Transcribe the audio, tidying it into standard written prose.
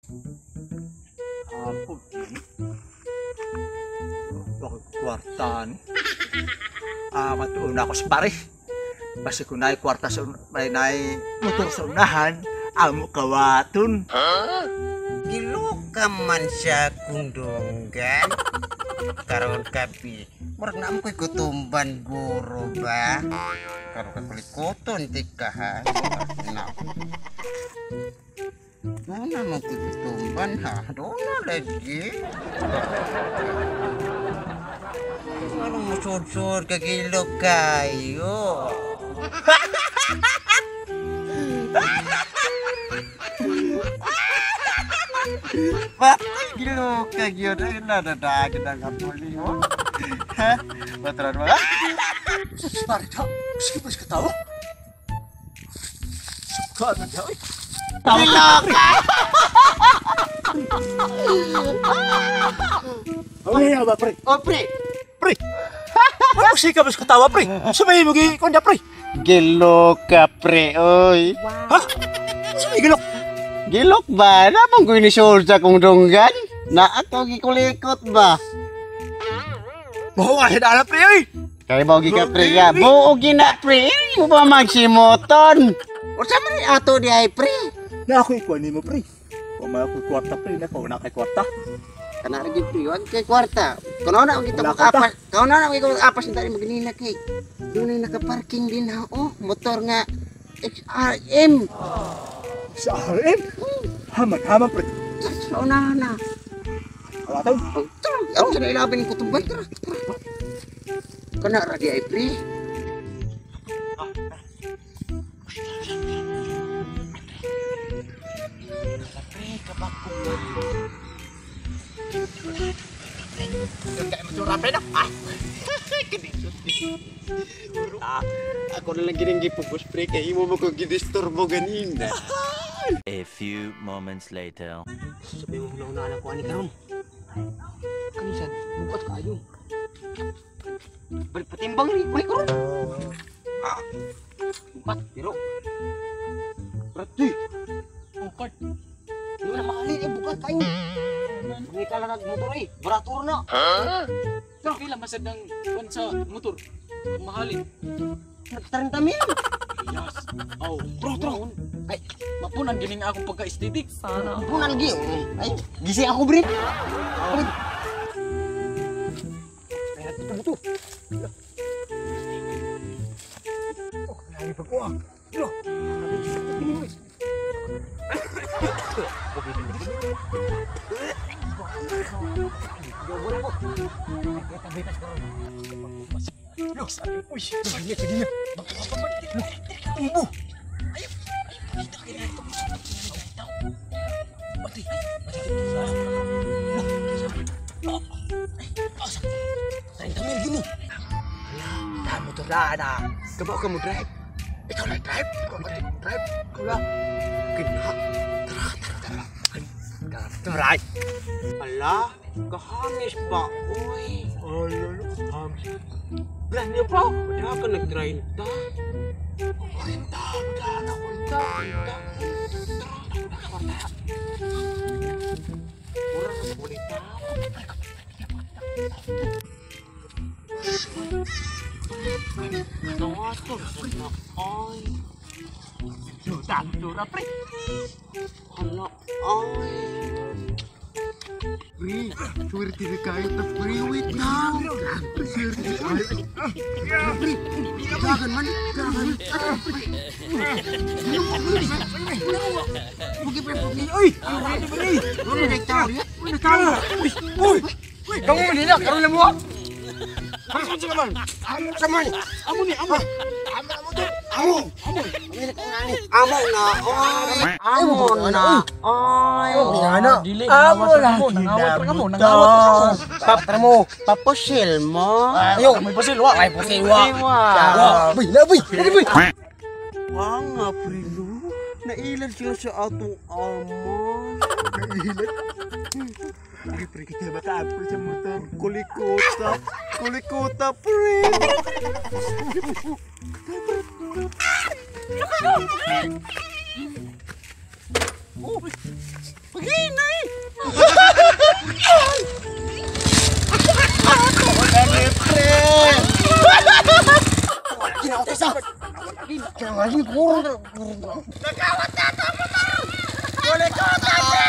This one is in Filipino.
Ako, bakit kwarta ni? Matuon na ako si pare. Basta kung na'y kwarta sa may motor sa unahan, amo kawaton. Gilo ka man siya kundunggan. Karon kapi. Murag na mo ko'y kutumban guro ba? Karon ka kulikoton tika ha. Doon na mo ko'y kutumban ha. Doon na lagi. Anong musod-sod kagilo kayo? Bakit gilo kayo na nadadagin ang kapuli mo? Ha? Matran mo? Pare, sige ba siya katawa? Suka na daw eh. Gilo ka! Ay, ba, pre? O pre! Pre! Ano sige ba siya katawa, pre? Sumayin mo kanya, pre. Gilo ka pre, oy. Ha? Sige, gilok. Gilok ba? Napang ko inisul sa kong dunggan? Na ako gikulikot ba? Bawa ka na pre, oy. Kaya mo ka pre ya. Buo gina pre. Mo ba magsimoton? O sa man ato di ay pre? Na ako ikuan ni mo, pre. Kung may ako kwarta, pre, na kung na kay kwarta. Kana rin pre, wag kay kwarta. Kuno na kita Wala mag-apas. Kuno na kita mag-apas ng tali magnina kay. Doon ay nakaparking din ha. Oh, motor nga XRM. Sa RM? Haman, pre. Sa unahan na. Kawataw. Ako sa nailabin ko tumbay. Tara. Kana ra di ay pre. Ako na lang ginang gipugos pre kay imo mo ko gidisturbo ganina. A few moments later. Sabi mo na ako ani karon. Kanisan, bukat kayo. Patimbang ri ko karon. Bukat pero. Berarti. Bukat. Di na mahali bukat kayo. Hindi ka lang nagmotor baratur na. Pero pila masad ng sa motor? Mahalin. Nagtaranta mi. Yes. Oh, tro. Ay, mapunan gining akong pagka-estetik. Sana. Punan lagi. Ay, gisi ako bre. Kaya tutu. Oh, lagi pagkuha. Yo. Yo, sabi ko, uy, tumalia ka din. Umbo. Ayo. Kita kira itu. Mati. Ay, kami gini. Kamu tuh ada. Coba kamu drive. Ikaw na drive. Ikaw na drive. Ikaw na. Kena. Tara. Ala, kahamis pa. Uy. Hamis. Belah dia pa. Dah ka nag-30. Kwenta. Udah na kwenta. Orang boleh tahu. Nawator sa ay. Dura, pre. Hala ay. Pre, swerte na kahit na pre. Wait lang. Swerte na kahit. Pre, jagan man. Jagan. Bugi pre, bugi. Uy! Ano ba ni? Ano nagtaw ya? Uy, nagtawa! Uy! Uy! Uy! Kamu manila! Karoon lang mo! Ano sa naman? Ano sa naman? Amo ni! Amo! Amo! Amo! Amo! Amo! Amo na oy. Amo na oy. Dili. Amo na! Nangawat ka mo. Papra mo, papusil mo. Ayo, may pasilwa. Ay, pasilwa. Uy! Uy! Uy! Wang nga prilo. Nailan sila sa atong amo. Nailan? Ay, pre, kita bataan pre sa motor. Kulikota! Kulikota, pre! Begini. Dani pre. Gini ako sa. Jangan lagi guru. Boleh kau tak?